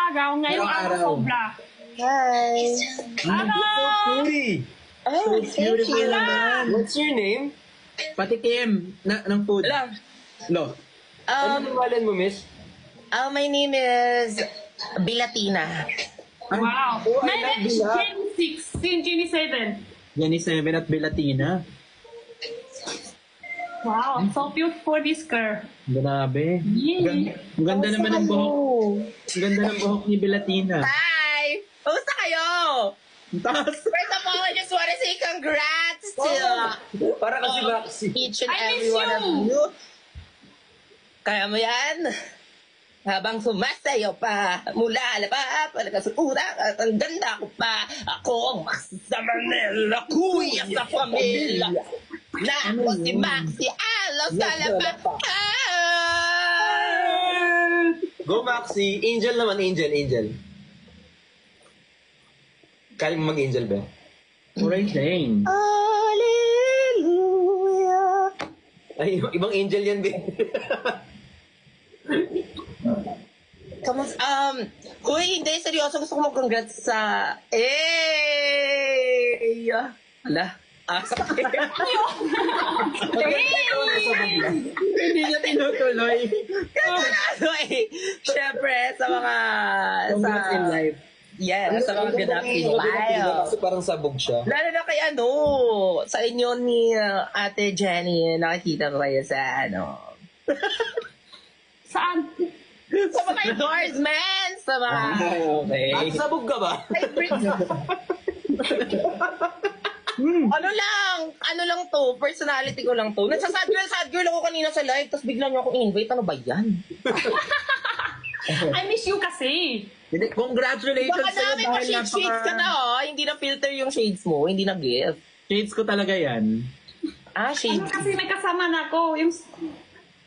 araw, ngayong araw sobra. Hi. Araw! Uy! Oh, thank you. What's your name? Patikim ng food. Hello. No. Ano pangalan mo, miss? My name is Bilatina. Wow. Oh, I My love name is Bila. Jenny 6, Jenny 7. Jenny 7 at Belatina. Wow, so beautiful this girl. Grabe. Yay! Ang ganda naman ng buhok. Ang ganda ng buhok ni Belatina. Hi! Kamusta kayo? Tapos, First of all, I just want to say congrats to Para kasi Maxi. each and I miss every one of you. you. Kaya mo yan? Habang sumasayo pa, mula alaba, palakas ang utak, at ang ganda ko pa. Ako ang Manila, kuya sa pamilya. Na ako si Maxi Alos Alaba. Go, Maxi. Angel naman, Angel. Kaya mo mag-angel ba? Alright, Jane. Hallelujah. Ay, ibang angel yan, be. Huy, hindi, seryoso, gusto ko mag-congrats sa... Ala, sakit. Hindi niya tinutuloy. Siyempre, sa mga... Congrats in life. Yes, sa mga ganap in life. Kasi parang sabog siya. Lalo na kay sa inyo ni Ate Jenny, nakikita ko kayo sa Saan? sa mga endorsements, sa mga... Okay. At sabog ka ba? Ano lang to, personality ko lang to. Sad girl ako kanina sa live, tapos bigla niyo ako invite. Ano ba yan? I miss you kasi. Hindi, congratulations Baka sa'yo namin dahil pa-shades ka na, Hindi na filter yung shades mo, hindi na gift. Shades ko talaga yan. Ano Shades. kasi may kasama na ako. Yung...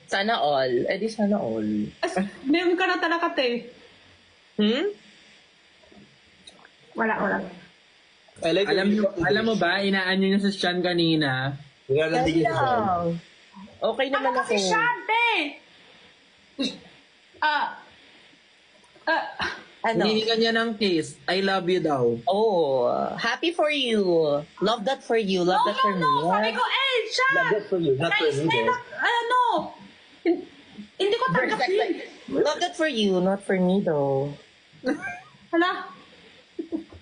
Sana all. Eh di sana all. Meron ka na talaga, te. Wala. I like Alam mo ba, inaanyo niya sa Sean kanina. Nilalandigin siya. Okay Ano naman ako. kasi siya, te? Hinihingan niya ng kiss. I love you daw. Oh, happy for you. Love that for you. Love that for me. Sabi ko, siya. Not that for you, not for Nice, me. Hindi ko tanggapin. Love that for you, not for me though. Hala.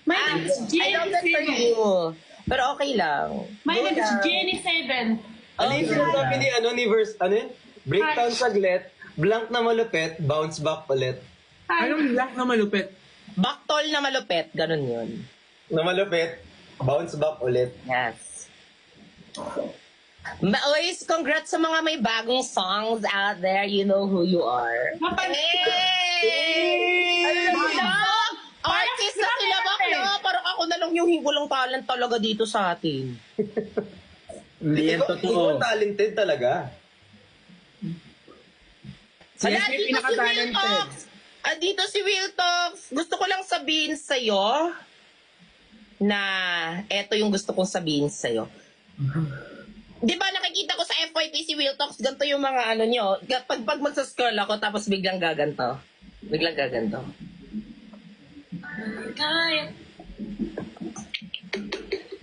My name is I love that for Jenny 7. you. Pero okay lang. My name is Jenny 7. Ano yung sinasabi ni verse, ano yun? Breakdown saglit, blank na malupit, bounce back ulit. Hi. Anong black na malupit? Baktol na malupit, ganun yun. Na malupit, bounce back ulit. Yes. Always congrats sa mga may bagong songs out there. You know who you are. Hey! Artist na sila bakla. Parang ako na lang yung walang talent talaga dito sa atin. Hindi yan Ikaw totoo. talented talaga. Yes, may pinaka-talented. Dito si Will Talks. Gusto ko lang sabihin sa'yo na eto yung gusto kong sabihin sa'yo. Di ba nakikita ko sa FYP si Will Talks, ganito yung mga ano nyo. Pag magsascroll ako, tapos biglang gaganto. Biglang gaganto.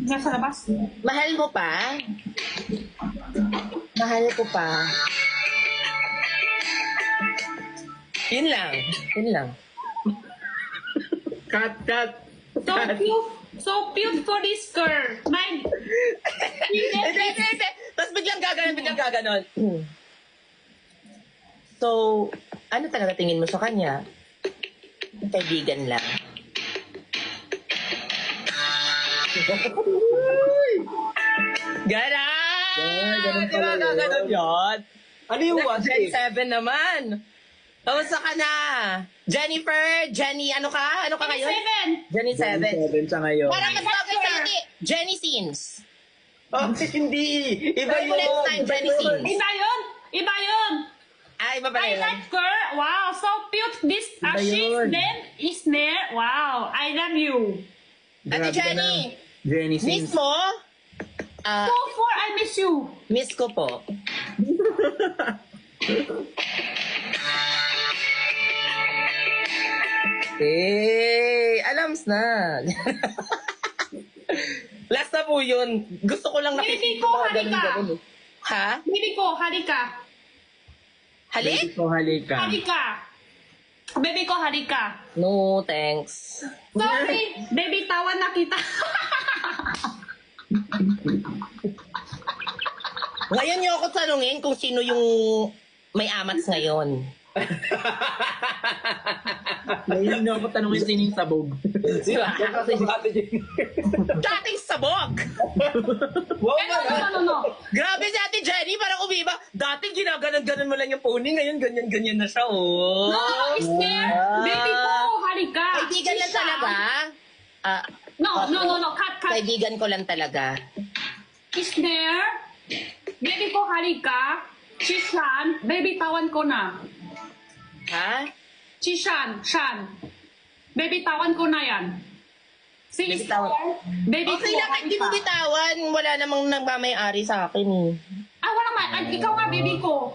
Nasa labas. Mahal mo pa? Mahal ko pa. Yun lang. Cut. So cute. So cute for this girl. My... Hindi. Tapos biglang gaganon. So, ano talaga tingin mo sa kanya? Kaibigan lang. Ganun Di ba pala gaganon yun? Ano yung what Gen if? 7 naman. Kamusta ka na? Jennifer, Jenny, ano ka? Ano ka ngayon? 7. Jenny 7. 7 siya ngayon. Parang mas bagay sa akin, Jenny Sins. Oh, hindi. Iba Try mo next time, Jenny Sins. Iba yun. Iba pala I yun. like her. Wow, so cute. This, Iba she's yun. name is there. Wow, I love you. Ate Grabe ka Jenny, na. Jenny miss Sins. mo? So far, I miss you. Miss ko po. Alams na. Last na po yun. Gusto ko lang Baby nakikita ko, mga halika. ganun-ganun eh. Ha? Baby ko, halika. Halik? Baby ko, halika. Halika. Baby ko, halika. No, thanks. Sorry, baby, tawan na kita. Ngayon niyo ako tanungin kung sino yung may amats ngayon. Ngayon na ako tanongin sino yung sabog. Sino? Kasi ate Jenny. Dating sabog! Wow, No. Grabe si Ate Jenny, parang umiba. Dating ginaganon-ganon mo lang yung pony, ngayon ganyan-ganyan na siya, oh. No, is there? Baby ko, halika. Kaibigan lang Sisha. talaga. Ah, No. Cut. kaibigan ko lang talaga. Is there? Baby ko, halika. Shishan. Baby, tawan ko na. Ha? Shishan. Baby, tawan ko na yan. Baby, tawan. Baby Okay ko, lang, kahit di mo halika. bitawan. Wala namang nagmamayari sa akin eh. Ah, wala man. Ikaw nga, baby ko.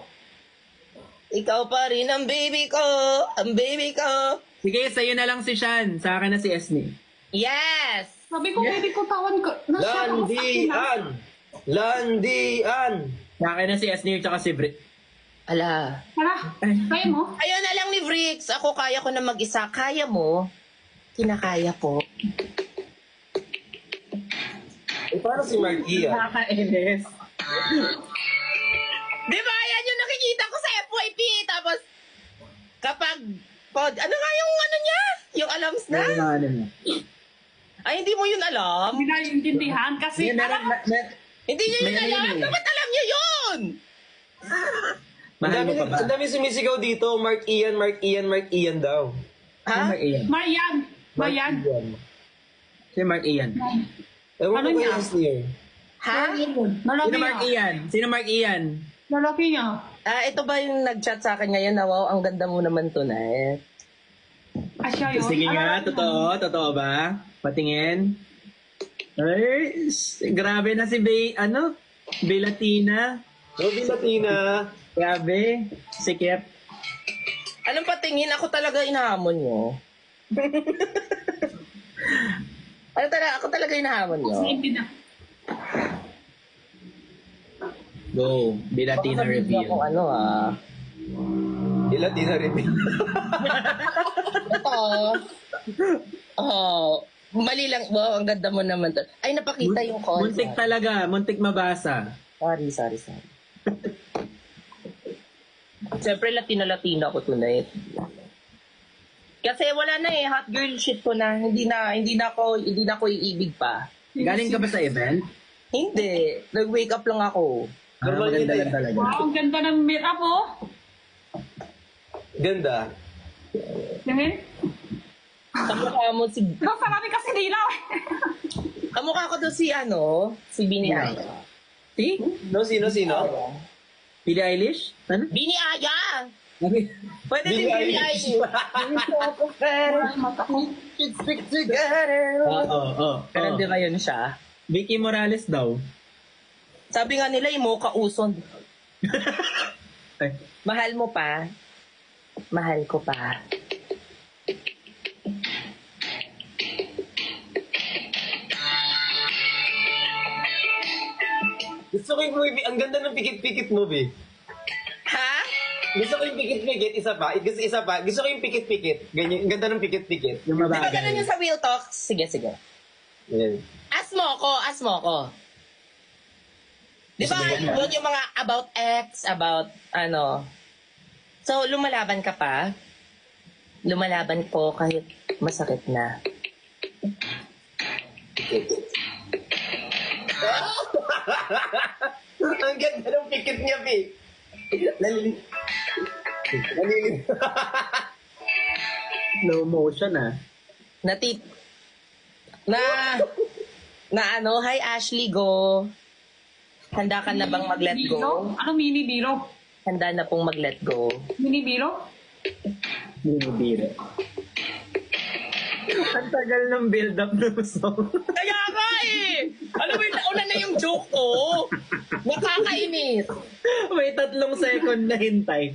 Ikaw pa rin ang baby ko. Ang baby ko. Sige, sa'yo na lang si Shan. Sa akin na si Esme. Yes! Sabi ko, baby ko, tawan ko. Nasya ako sa akin, ah. Landian! Sa akin na si Esme at si Brit. Ala. Tara, kaya mo? Ayaw na lang ni Vrix. Ako kaya ko na mag-isa. Kaya mo? Kinakaya po. Eh, paano si Marquia? Nakakainis. Di ba? Yan yung nakikita ko sa FYP. Tapos, kapag, ano nga yung ano niya? Yung alams na? Ano mo? Ay, hindi mo yun alam. Hindi naiintindihan kasi, alam mo, Hindi niyo yun May alam. ano yun eh. Dapat alam niyo yun. Mahal mo pa ba? Ang dami sumisigaw dito. Mark Ian daw. Ha? Ha? Mark Ian. Mayan. Si Mark Ian. Ewan Ano ko niya? ba yung year? Ha? Lalaki Sino Mark niya. Ian? Sino Mark Ian? Lalaki niya. Ito ba yung nag-chat sa akin ngayon na wow, ang ganda mo naman tonight. Asya yun. Sige nga, Alam mo, totoo ba? Patingin. Ay, grabe na si Belatina. Robin Latina. Grabe. Sikip. Anong patingin? Ako talaga inahamon nyo. Ako talaga inahamon nyo. Hindi na. Go. Belatina Baka sabihin reveal. ako Latina rin. Mali lang. Wow, ang ganda mo naman. Ay, napakita yung content. Muntik talaga. Muntik mabasa. Sorry. Siyempre, Latina ako tonight. Kasi wala na eh, hot girl shit ko na. Hindi na ako iibig pa. Galing ka ba sa event? Hindi. Nag-wake up lang ako. Maganda lang talaga. Wow, ang ganda ng meet-up, oh. Ganda. Tingin? Kamukha mo si... Ang sarami kasi dilaw. Kamukha ko doon si Bini Aya. Si? Sino? Billie Eilish? Ano? Bini Aya! Okay. Pwede din Bini Bini Eilish. Aya. Oo. Pero di ba yun siya? Vicky Morales daw. Sabi nga nila, Imoka Uson. Ay, Mahal mo pa? Mahal ko pa. Gusto ko yung movie. Ang ganda ng pikit-pikit movie. Ha? Gusto ko yung pikit-pikit. Isa pa. Gusto ko yung pikit-pikit. Ganyan. Ang ganda ng pikit-pikit. yung Di ba mabagay. ganun yung sa Real Talks? Sige. Ayan. Ask mo ko. Di ba, yun yung mga about ex, about ano. So, lumalaban ka pa? Lumalaban ko kahit masakit na. Ang ganda ng pikit niya, Pi. Nalilin. Slow motion Natip. Na ano, hi Ashley, go. Handa ka na bang mag-let Biro? go? Ano mini biro? Handa na pong mag-let go. Mini biro? Binibiro. Ang tagal ng build-up ng song. Kaya nga eh! Alam mo, nauna na yung joke ko. Nakakainis. May 3 second na hintay.